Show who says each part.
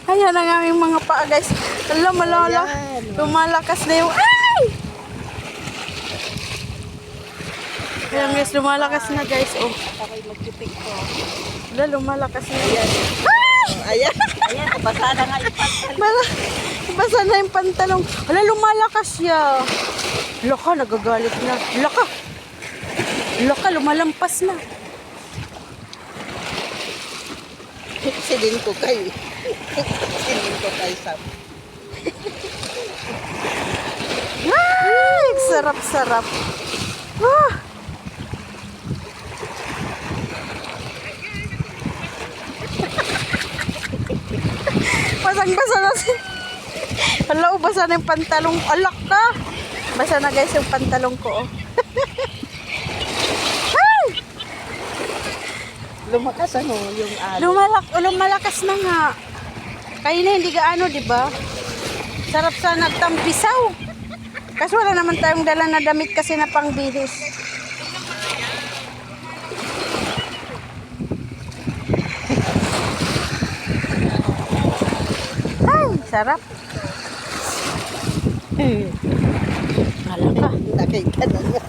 Speaker 1: Ayan ang aming mga paa, guys. Alam, malala. Lumalakas na yung... Ay! Ayan, guys. Lumalakas na, guys. Oh.
Speaker 2: Ako'y magtipik ko.
Speaker 1: Wala, lumalakas na.
Speaker 2: Ayan.
Speaker 1: Ay!
Speaker 2: Ayan. Ayan, basa na nga yung pantalon.
Speaker 1: Basa na yung pantalong. Wala, lumalakas siya. Laka, nagagalit na. Laka. Laka, lumalampas na.
Speaker 2: Silin ko kayo. Silin ko kayo sa...
Speaker 1: Ay! Sarap-sarap. Ah! Basang-basa na si... Hala, basa na yung pantalong. Alak ka! Basa na, guys, yung pantalong ko. Oh. Ay!
Speaker 2: Lumakas ano yung ano.
Speaker 1: Lumalakas na nga. Kayo na hindi gaano, di ba? Sarap sa nagtampisaw. Kasi wala naman tayong dala na damit kasi na pangbihis. Ay, sarap. Hala ka.
Speaker 2: Nakita na nga.